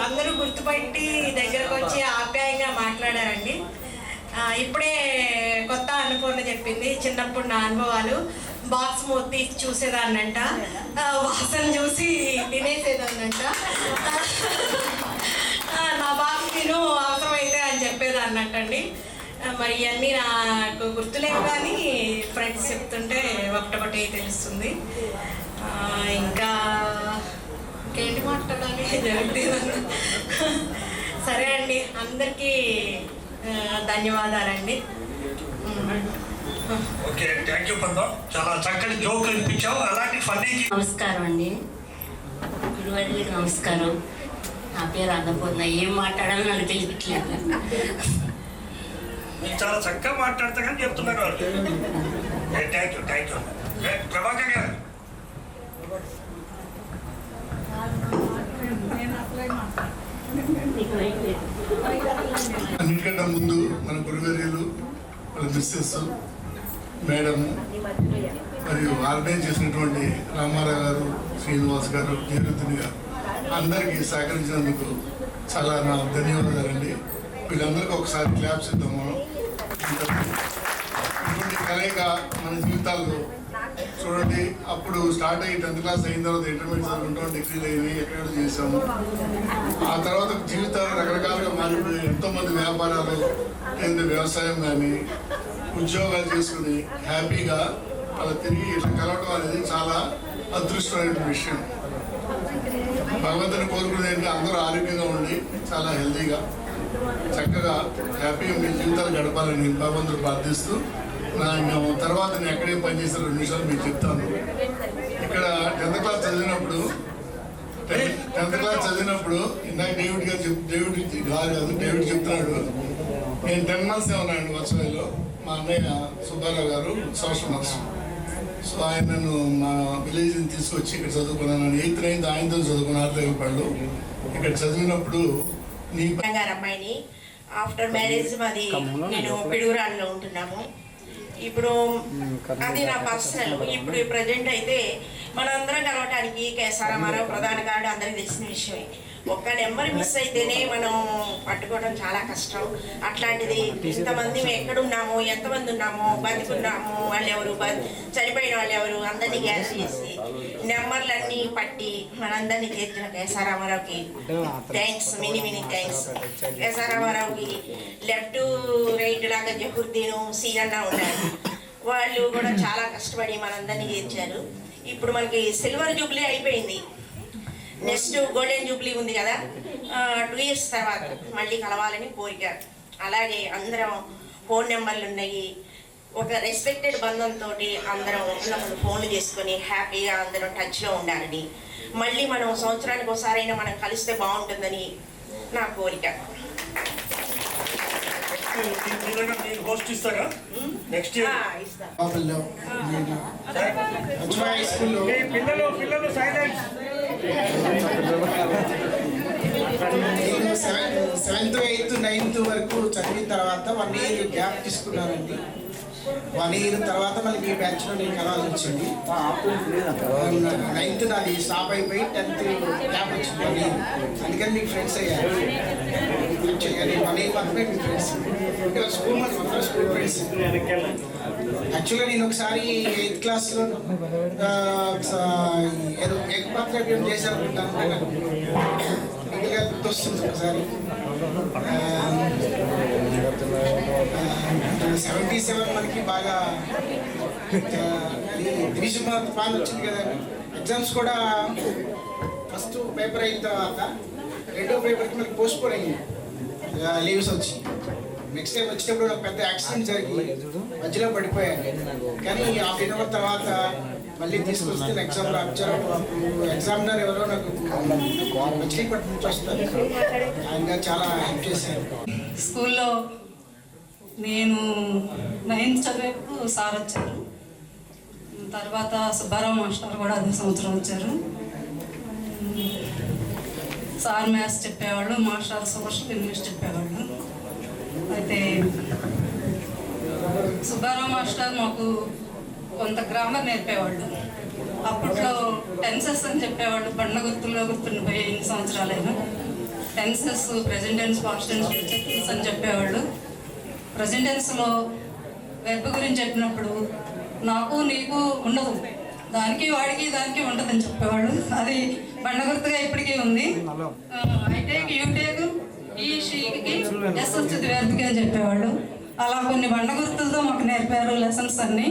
అందరూ గుర్తుపట్టి దగ్గరకు వచ్చి ఆప్యాయంగా మాట్లాడారండి. ఇప్పుడే కొత్త అన్నపూర్ణ చెప్పింది, చిన్నప్పుడు నా అనుభవాలు. బాక్స్ మూతి చూసేదాన్నంట, వాసన చూసి తినేసేదాన్నంట. నా బాక్స్ తిను అవసరమైతే అని చెప్పేదాన్నంటండి. మరి ఇవన్నీ నాకు గుర్తులేవు, కానీ ఫ్రెండ్స్ చెప్తుంటే ఒకటొకటి తెలుస్తుంది. ఇంకా ఇంకేంటి మాట్లాడాలి, సరే అండి, అందరికీ ధన్యవాదాలండి. ఓకే, థ్యాంక్ యూ పద్మ, చాలా చక్కటి జోక్ వినిపించావు. అలాంటి ఫన్నీ. నమస్కారం అండి, గురువారికి నమస్కారం. నా పేరు అన్నపూర్ణ. ఏం మాట్లాడాలో నాకు తెలియట్లేదు. మీరు చాలా చక్కగా మాట్లాడతా కానీ చెప్తున్నారు వాళ్ళు. Thank you. ప్రభాకర్ గారు. అన్నిటికంటే ముందు మన గురువర్యులు, మన మిస్సెస్ మేడం మరియు ఆర్గనైజ్ చేసినటువంటి రామారావు గారు, శ్రీనివాస్ గారు, జయరుద్ధిని గారు అందరికీ సహకరించినందుకు చాలా నా ధన్యవాదాలండి. వీళ్ళందరికీ ఒకసారి క్లాప్స్ ఇద్దాం మనం. ఇటువంటి కలయిక మన జీవితాల్లో చూడండి. అప్పుడు స్టార్ట్ అయ్యి 10th క్లాస్ అయిన తర్వాత ఇంటర్మీడియట్ చదువుకుంటాం, డిగ్రీలు అయినాయి, ఎక్కడెక్కడ చేసాము. ఆ తర్వాత జీవితాలు రకరకాలుగా మారిపోయి ఎంతోమంది వ్యాపారాలు, లేదా వ్యవసాయం కానీ ఉద్యోగాలు చేసుకుని హ్యాపీగా అలా తిరిగి ఇట్లా కలవటం అనేది చాలా అదృష్టమైన విషయం. భగవంతుని కోరుకునేది అందరూ ఆరోగ్యంగా ఉండి చాలా హెల్తీగా చక్కగా హ్యాపీగా మీ జీవితాలు గడపాలని నేను భగవంతుడు ప్రార్థిస్తూ, తర్వాత నేను ఎక్కడే పనిచేసిన 2 నిమిషాలు మీకు చెప్తాను. ఇక్కడ 10th క్లాస్ చదివినప్పుడు ఇందాక డేవిడ్ గారు చెప్తున్నాడు, నేను 10 months ఉన్నాను వర్షాలలో. మా అన్నయ్య సుబ్బారావు గారు సోషల్ నర్స్. సో ఆయన నన్ను మా విలేజ్ని తీసుకొచ్చి ఇక్కడ చదువుకున్నాను. 8th 9th ఆయనతో చదువుకున్న ఆర్తేపళ్ళు. ఇక్కడ చదివినప్పుడు అమ్మాయిని ఆఫ్టర్ మ్యారేజ్ మాది, నేను పిడుగురాళ్ళలో ఉంటున్నాము. ఇప్పుడు అది నా పర్సనల్. ఇప్పుడు ప్రజెంట్ అయితే మనందరం కలవటానికి కేసారామారావు ప్రధాన గారు అందరికి తెలిసిన విషయమే. ఒక్క నెంబర్ మిస్ అయితేనే మనం పట్టుకోవడం చాలా కష్టం. అట్లాంటిది ఇంతమంది ఎక్కడున్నాము, ఎంతమంది ఉన్నాము, బతికున్నాము, వాళ్ళు ఎవరు, చనిపోయిన వాళ్ళు ఎవరు, అందరినీ గ్యాస్ చేసి నెంబర్లన్నీ పట్టి మనందరినీ చేర్చిన కేసారామారావుకి థ్యాంక్స్, మినీ థ్యాంక్స్. కేసారామారావుకి లెఫ్ట్ రైట్ లాగా జహుద్దీను, సీనన్న ఉన్నారు. వాళ్ళు కూడా చాలా కష్టపడి మనందరినీ చేర్చారు. ఇప్పుడు మనకి సిల్వర్ జూబ్లీ అయిపోయింది, నెక్స్ట్ గోల్డెన్ జూబ్లీ ఉంది కదా. 2 years తర్వాత మళ్ళీ కలవాలని కోరిక. అలాగే అందరం ఫోన్ నెంబర్లు ఉన్నాయి. ఒక రెస్పెక్టెడ్ బంధంతో అందరం ఫోన్లు చేసుకొని హ్యాపీగా అందరం టచ్లో ఉండాలని, మళ్ళీ మనం సంవత్సరానికి ఒకసారైనా మనం కలిస్తే బాగుంటుందని నా కోరిక. హోస్ట్ ఇస్తారా నెక్స్ట్ ఇయర్? పిల్లలు సైలెంట్. 7th 8th 9th వరకు చదివిన తర్వాత 1 year గ్యాప్ తీసుకున్నానండి. 1 year తర్వాత మళ్ళీ మీ బ్యాచ్లో నేను కలవాల్సి వచ్చింది. 9th నాది స్టాప్ అయిపోయి 10th గ్యాప్ వచ్చింది 1 year. అందుకని మీకు ఫ్రెండ్స్ అయ్యారు. నేను 1 year మాత్రమే మీ ఫ్రెండ్స్. స్కూల్ మాత్రం స్కూల్ ఫ్రెండ్స్. యాక్చువల్గా నేను ఒకసారి 8th క్లాస్లో ఏదో ఏకపాత్ర చేశాను అనుకుంటాను, ఇంకా గుర్తొస్తుంది ఒకసారి. 77 మనకి బాగా డివిజన్ పాన్ వచ్చింది కదండి. ఎగ్జామ్స్ కూడా ఫస్ట్ పేపర్ అయిన తర్వాత రెండో పేపర్కి మనకి పోస్ట్ పోన్ అయ్యింది, లీవ్స్ వచ్చి. నెక్స్ట్ టైం వచ్చేటప్పుడు నాకు పెద్ద యాక్సిడెంట్ జరిగి మధ్యలో పడిపోయాను. కానీ హాఫ్ అన్ అవర్ తర్వాత మళ్ళీ తీసుకొస్తే ఎగ్జామ్ రాపించారు. అప్పుడు ఎగ్జామినర్ ఎవరో నాకు మచిలీపట్నం నుంచి వస్తారు, ఆయన చాలా హెల్ప్ చేశారు. స్కూల్లో నేను 9th చదివేప్పుడు సార్ వచ్చారు, తర్వాత సుబ్బారావు మాస్టర్ కూడా అదే సంవత్సరం వచ్చారు. సార్ మ్యాథ్స్ చెప్పేవాళ్ళు, మాస్టర్ సోషల్ ఇంగ్లీష్ చెప్పేవాళ్ళు. అయితే సుబ్బారావు మాస్టర్ మాకు కొంత గ్రామర్ నేర్పేవాళ్ళు. అప్పట్లో టెన్సెస్ అని చెప్పేవాళ్ళు, బండ గుర్తుల్లో గుర్తుండిపోయి ఎన్ని సంవత్సరాలైనా. Tenses, present tense, past tense, future tense అని చెప్పేవాళ్ళు. ప్రెజెంట్ టెన్స్లో వెర్బ్ గురించి చెప్పినప్పుడు నాకు నీకు ఉండదు, దానికి వాడికి దానికి ఉంటుందని చెప్పేవాళ్ళు. అది బండ గుర్తుగా ఇప్పటికీ ఉంది. ఐ టేక్, యూ టేక్, ఈ షీకి ఎస్ వచ్చింది వెర్బ్కి అని చెప్పేవాళ్ళు. అలా కొన్ని బండ గుర్తులతో మాకు నేర్పారు లెసన్స్ అన్నీ.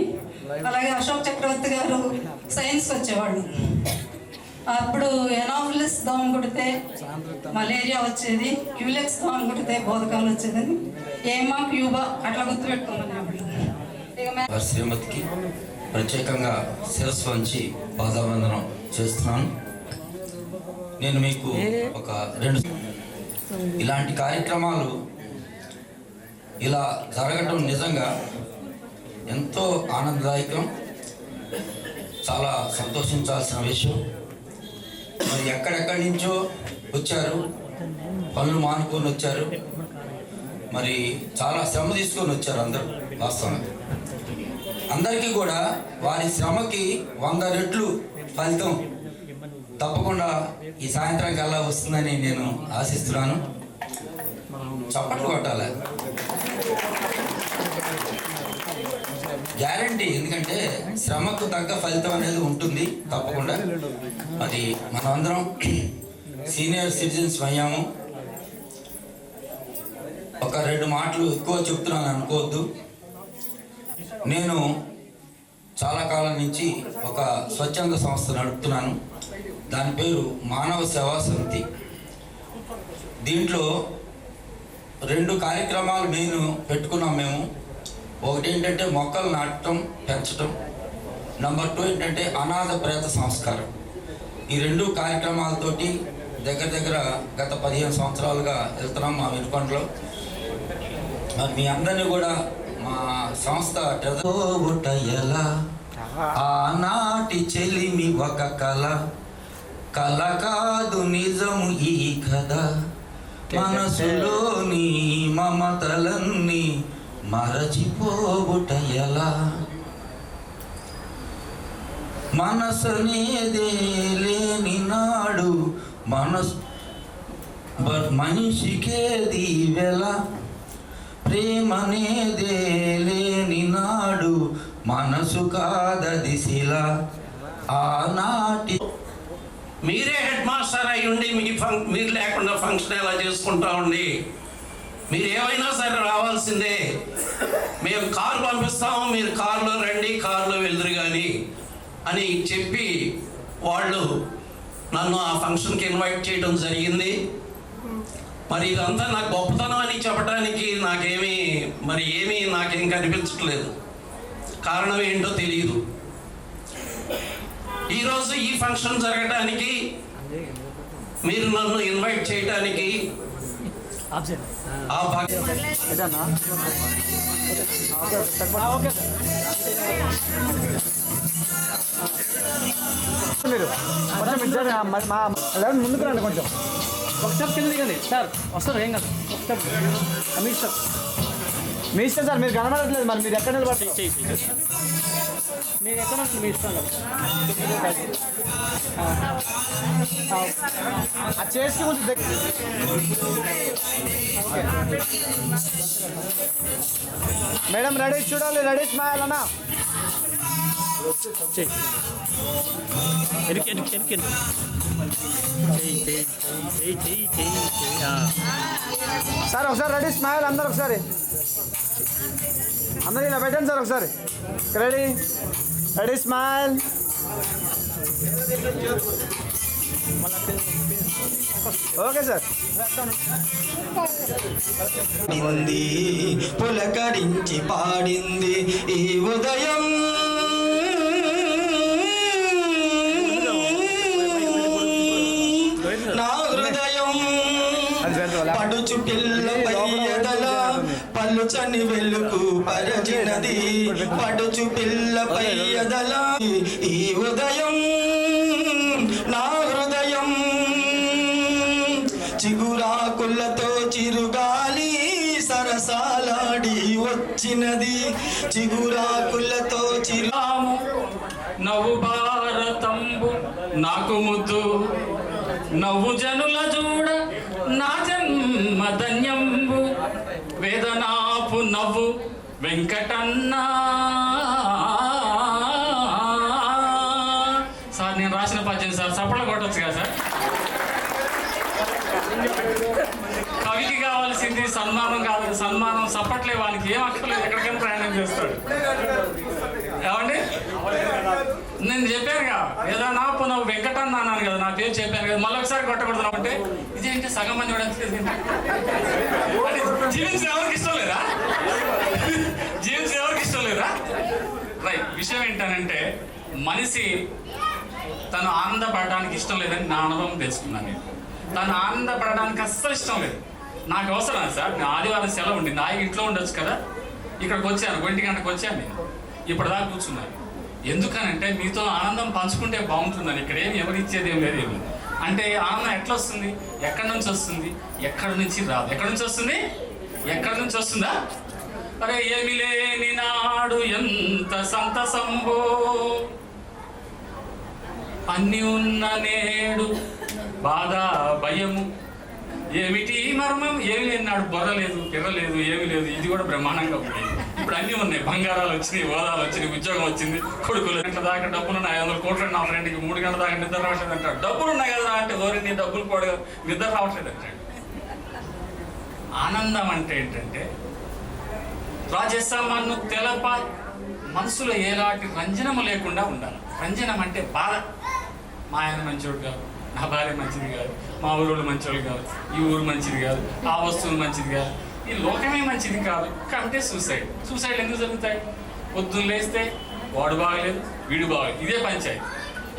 అలాగే అశోక్ చక్రవర్తి గారు సైన్స్కి వచ్చేవాళ్ళు. అప్పుడు ఎనాఫిలిస్ దోమ కుడితే మలేరియా వచ్చేది, క్యూలెక్స్ దోమ కుడితే బోధకాలు వచ్చేదని, ఏమా క్యూబా అట్లా గుర్తుపెట్టుకోమనేవాళ్ళు. ఇక శ్రీమతికి ప్రత్యేకంగా శిరస్సు వంచి పాదావందనం చేస్తున్నాను. నేను మీకు ఒక 2 ఇలాంటి కార్యక్రమాలు ఇలా జరగటం నిజంగా ఎంతో ఆనందదాయకం, చాలా సంతోషించాల్సిన విషయం. మరి ఎక్కడెక్కడి నుంచో వచ్చారు, పనులు మానుకొని వచ్చారు, మరి చాలా శ్రమ తీసుకొని వచ్చారు అందరూ. వాస్తవంగా అందరికీ కూడా వారి శ్రమకి 100 రెట్లు ఫలితం తప్పకుండా ఈ సాయంత్రం కల్లా వస్తుందని నేను ఆశిస్తున్నాను. చప్పట్లు కొట్టాలి, గ్యారంటీ. ఎందుకంటే శ్రమకు తగ్గ ఫలితం అనేది ఉంటుంది తప్పకుండా. అది మనమందరం సీనియర్ సిటిజన్స్ అయ్యాము. ఒక 2 మాటలు ఎక్కువ చెప్తున్నాను అనుకోవద్దు. నేను చాలా కాలం నుంచి ఒక స్వచ్ఛంద సంస్థ నడుపుతున్నాను. దాని పేరు మానవ సేవా సమితి. దీంట్లో 2 కార్యక్రమాలు నేను పెట్టుకున్నాం మేము. ఒకటి ఏంటంటే మొక్కలు నాటడం, పెంచడం. నెంబర్ 2 ఏంటంటే అనాథ ప్రేత సంస్కారం. ఈ 2 కార్యక్రమాలతోటి దగ్గర గత 15 సంవత్సరాలుగా వెళ్తున్నాం మా వినుకొండలో. మరి మీ అందరినీ కూడా మా సంస్థ ఎలా ఆనాటి చెలిమి ఒక కళ, కళ కాదు నిజము ఈ కథ, మనసులోని మమతలన్నీ మరచిపోవుట ఎలా, మనసనేదే లేని నాడు మనిషికేది వెల, ప్రేమనేదే లేని నాడు మనసు కాదది శిల. ఆనాటి మీరే హెడ్ మాస్టర్ అయి ఉండి మీరు లేకుండా ఫంక్షన్ ఎలా చేసుకుంటా ఉండి, మీరు ఏమైనా సరే రావాల్సిందే. మేము కారు పంపిస్తాము, మీరు కారులో రండి, కారులో వెళ్దురు కానీ అని చెప్పి వాళ్ళు నన్ను ఆ ఫంక్షన్కి ఇన్వైట్ చేయడం జరిగింది. మరి ఇదంతా నాకు గొప్పతనం అని చెప్పడానికి నాకేం కనిపించట్లేదు. కారణం ఏంటో తెలియదు. ఈరోజు ఈ ఫంక్షన్ జరగడానికి, మీరు నన్ను ఇన్వైట్ చేయడానికి ముందుకు రండి, కొంచెం ఒక స్టెప్ కింద దిగండి సార్. వస్తారు, ఏం కాదు. ఒక స్టెప్ మీ ఇష్టం, మీ ఇష్టం సార్. మీరు కనబడట్లేదు, మరి మీరు ఎక్కడ నిలబడి మీకు ఎక్కడ ఉంటుంది మీ ఇష్టం అది చేసి కొంచెం దగ్గర మేడం రెడీ చూడాలి, రెడీ స్మైల్ అన్నా. సార్ ఒకసారి రెడీ స్మైల్ అందరు ఒకసారి, అందరు ఇలా పెట్టండి సార్ ఒకసారి. Ready ready smile. Okay sir. పులకరించి పాడింది ఈ ఉదయం, నా హృదయం పడుచు పిల్లపై ఎదల పలుచని వెలుగు పరచినది, పడుచు పిల్లపై ఎదల ఈ ఉదయం, నా హృదయం చిగురాకులతో చిరుగాలి సరసాలాడి వచ్చినది, చిగురాకులతో చిరాము నవ్వు భారతంబు నాకు ముద్దు, నవ్వు జనుల చూడ నా జన్మ ధన్యంబు, వేదనాపు నవ్వు వెంకటన్నా. సార్ నేను రాసిన పద్యం సార్, చప్పట్లు కొట్టచ్చు కదా సార్. కవికి కావాల్సింది సన్మానం కాదు, సన్మానం చప్పట్లే, వానికి ఏం అక్కర్లేదు, ఎక్కడికైనా ప్రయాణం చేస్తాడు. ఏమండి నేను చెప్పానుగా, ఏదైనా నువ్వు వెంకటన్న అన్నాను కదా, నా పేరు చెప్పాను కదా, మళ్ళీ ఒకసారి కొట్టకూడదు అంటే ఇదేంటి సగం మంది కూడా జీవించిన ఎవరికి ఇష్టం లేదా, జీవించిన ఎవరికి ఇష్టం లేదా. రైట్. విషయం ఏంటనంటే మనిషి తను ఆనందపడడానికి ఇష్టం లేదని నా అనుభవం తెలుసుకున్నాను. నేను తను ఆనందపడడానికి అస్సలు ఇష్టం లేదు. నాకు అవసరం సార్, నేను ఆదివారం సెలవు ఉండింది, నా ఇంట్లో ఉండొచ్చు కదా, ఇక్కడికి వచ్చాను, 1 గంటకు వచ్చాను, నేను ఇప్పటిదాకా కూర్చున్నాను. ఎందుకనంటే మీతో ఆనందం పంచుకుంటే బాగుంటుందని. ఇక్కడ ఏమి ఎవరు ఇచ్చేది ఏం లేదు. ఏమి అంటే ఆనందం ఎట్లా వస్తుంది, ఎక్కడి నుంచి వస్తుంది, ఎక్కడి నుంచి రాదు. ఎక్కడి నుంచి వస్తుంది, ఎక్కడి నుంచి వస్తుందా. అరే ఏమి లేని నాడు ఎంత సంతసంబో, అన్ని ఉన్న నేడు బాధ భయము, ఏమిటి మర్మం, ఏమి లేని నాడు బొర్ర లేదు, పిర్ర లేదు, ఏమి లేదు. ఇది కూడా బ్రహ్మాండంగా ఉంది. ఇప్పుడు అన్నీ ఉన్నాయి, బంగారాలు వచ్చినాయి, హోదాలు వచ్చినాయి, ఉద్యోగం వచ్చింది, కొడుకులు గంటల దాకా డబ్బులు ఉన్నాయి, 500 కోట్లు నా ఫ్రెండ్కి 3 గంటల దాకా నిద్ర రావట్లేదు అంటాడు. డబ్బులు ఉన్నాయి కదా అంటే ఓరి నీ డబ్బులు కూడా నిద్ర రావట్లేదు అంటాడు. ఆనందం అంటే ఏంటంటే రాజసమను తెలప, మనసులో ఎలాంటి రంజనము లేకుండా ఉండాలి. రంజనం అంటే బాధ. మా ఆయన మంచోడు కాదు, నా భార్య మంచిది కాదు, మా ఊరోళ్ళు మంచోళ్ళు కాదు, ఈ ఊరు మంచిది కాదు, ఆ వస్తువులు మంచిది కాదు, ఈ లోకమే మంచిది కాదు. కాబట్టి సూసైడ్ ఎందుకు జరుగుతాయి? పొద్దున్న లేస్తే వాడు బాగలేదు, వీడు బాగలేదు, ఇదే పంచాయతీ.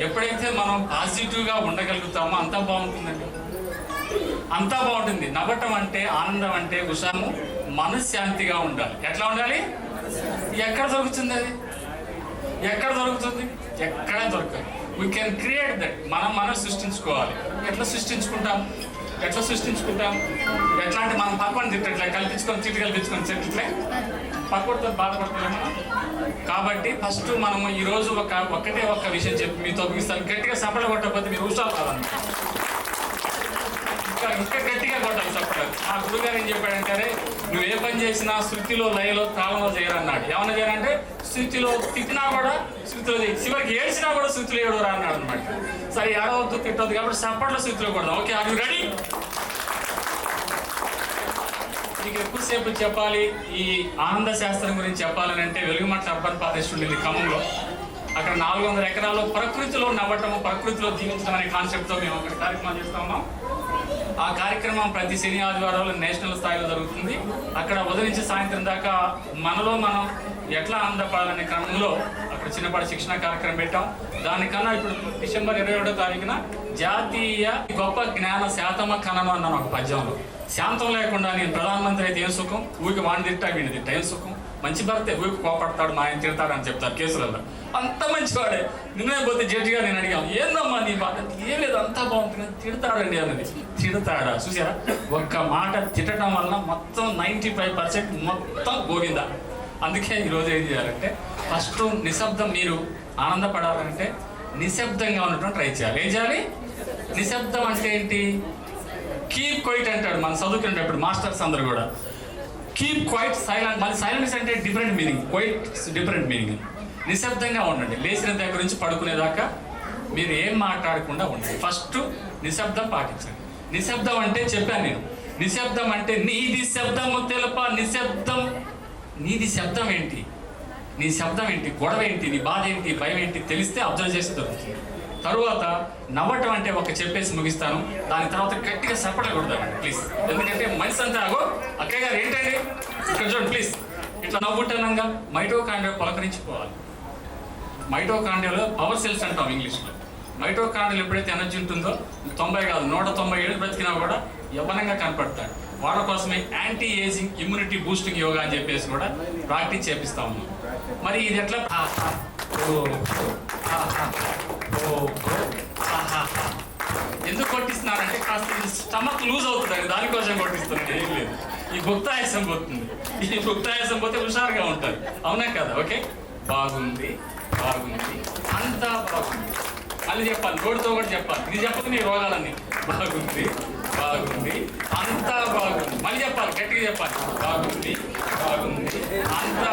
ఎప్పుడైతే మనం పాజిటివ్గా ఉండగలుగుతామో అంతా బాగుంటుందండి, అంతా బాగుంటుంది. నవ్వటం అంటే, ఆనందం అంటే ఉషాము, మనశ్శాంతిగా ఉండాలి. ఎట్లా ఉండాలి? ఎక్కడ దొరుకుతుంది అది? ఎక్కడ దొరుకుతుంది? ఎక్కడ దొరకదు. We can create that. మనం సృష్టించుకోవాలి. ఎట్లా సృష్టించుకుంటాం? ఎట్లా అంటే మనం పక్కన తిట్టట్లే, చిట్టు కల్పించుకొని తిట్టట్లే, పక్కడితో బాధపడుతున్నాం మనం. కాబట్టి ఫస్ట్ మనము ఈరోజు ఒక్కటే ఒక్క విషయం చెప్పి మీతో ముగిస్తాను. గట్టిగా సపడ కొట్టకపోతే మీరు ఉషాలు కాదన్న, ఇంకా గట్టిగా కొట్టాలి సపడ. ఆ గురుగారు ఏం చెప్పాడంటే, నువ్వు ఏ పని చేసినా శృతిలో, లయలో, తాళంలో చేయరన్నాడు. ఏమన్నా చేయాలంటే శృతిలో తిట్టినా కూడా శృతిలో చేయి, చివరికి ఏడ్చినా కూడా శృతిలో ఏడవరా అన్నాడు అనమాట. సరే ఏడవద్దు, తిట్టవద్దు కాబట్టి సప్పట్లో శృతిలో కొడదాం. Okay, are you ready? మీకు ఎక్కువసేపు చెప్పాలి ఈ ఆనంద శాస్త్రం గురించి చెప్పాలని అంటే వెలుగుమట్ల అర్బన్ ఫారెస్ట్ ఉండేది ఖమ్మంలో. అక్కడ 400 ఎకరాల్లో ప్రకృతిలో నవ్వటము, ప్రకృతిలో జీవించడం అనే కాన్సెప్ట్తో మేము అక్కడ కార్యక్రమం చేస్తా ఉన్నాం. ఆ కార్యక్రమం ప్రతి శని ఆదివారాలు నేషనల్ స్థాయిలో జరుగుతుంది. అక్కడ ఉదయం నుంచి సాయంత్రం దాకా మనలో మనం ఎట్లా ఆనందపడాలనే క్రమంలో అక్కడ చిన్నపాటి శిక్షణ కార్యక్రమం పెట్టాం. దానికన్నా ఇప్పుడు డిసెంబర్ 21వ తారీఖున జాతీయ గొప్ప జ్ఞాన శాతమ కణనం అన్నాను ఒక పద్యంలో. శాంతం లేకుండా నేను ప్రధానమంత్రి అయితే ఏం సుఖం, ఊరికి వాడిని తిట్టా వీడిని తిట్టా ఏం సుఖం, మంచి భర్తే ఊరికి కోపడతాడు, మా ఆయన తిడతాడు అని చెప్తారు కేసులలో. అంత మంచివాడే. నిన్నే పోతే జడ్జిగా నేను అడిగాను, ఏందమ్మా నీ బాధ? ఏం లేదు, అంతా బాగుంటుంది, తిడతాడండి అన్నది. తిడతాడా? చూసారా, ఒక్క మాట తిట్టడం వల్ల మొత్తం 95% మొత్తం గోవిందా. అందుకే ఈరోజు ఏం చేయాలంటే ఫస్ట్ నిశ్శబ్దం, మీరు ఆనందపడాలంటే నిశ్శబ్దంగా ఉండటం ట్రై చేయాలి. ఏం చేయాలి? నిశ్శబ్దం అంటే ఏంటి? కీప్ క్వైట్ అంటాడు మన చదువుకునేటప్పుడు మాస్టర్స్ అందరు కూడా. Keep quiet silent. మళ్ళీ సైలెన్స్ అంటే different meaning, quite different meaning. నిశ్శబ్దంగా ఉండండి. లేచిన దగ్గర నుంచి పడుకునేదాకా మీరు ఏం మాట్లాడకుండా ఉండండి. ఫస్ట్ నిశ్శబ్దం పాటించండి. నిశ్శబ్దం అంటే చెప్పాను నేను, నిశ్శబ్దం అంటే నీది శబ్దము తెలుప. నిశ్శబ్దం, నీది శబ్దం ఏంటి, నీ శబ్దం ఏంటి, గొడవ ఏంటి, నీ బాధ ఏంటి, భయం ఏంటి తెలిస్తే అబ్జర్వ్ చేసి దొరుకుతుంది. తరువాత నవ్వటం అంటే ఒక చెప్పేసి ముగిస్తాను, దాని తర్వాత గట్టిగా సపడకూడదండి ప్లీజ్. ఎందుకంటే మనిషి అంతా ఆగో అక్కయ్య గారు ఏంటండి ఇక్కడ చూడండి ప్లీజ్. ఇట్లా నవ్వుటానంగా మైటోకాండ్రియా పలకరించిపోవాలి. మైటోకాండ్రియాలో పవర్ సెల్స్ అంటాం ఇంగ్లీష్లో. మైటోకాండ్రియాలో ఎప్పుడైతే ఎనర్జీ ఉంటుందో 90 కాదు 197 బ్రతికినా కూడా యవ్వనంగా కనపడతాడు. వాళ్ళ కోసమే anti ageing immunity boosting yoga అని చెప్పేసి కూడా ప్రాక్టీస్ చేపిస్తా ఉన్నాం. మరి ఇది ఎట్లా? ఎందుకు కొట్టిస్తున్నారంటే కాస్త స్టమక్ లూజ్ అవుతుందండి, దానికోసం కొట్టిస్తున్నాను. ఏం లేదు, ఈ భుక్తాయాసం పోతుంది. ఈ భుక్తాయాసం పోతే హుషారుగా ఉంటారు. అవునా కదా? ఓకే, బాగుంది బాగుంది అంతా బాగుంది. మళ్ళీ చెప్పాలి, నోటితో కూడా చెప్పాలి. ఇది చెప్పదు నీ రోగాలన్నీ. బాగుంది బాగుంది అంతా బాగుంది. మళ్ళీ చెప్పాలి, గట్టిగా చెప్పాలి. బాగుంది బాగుంది అంతా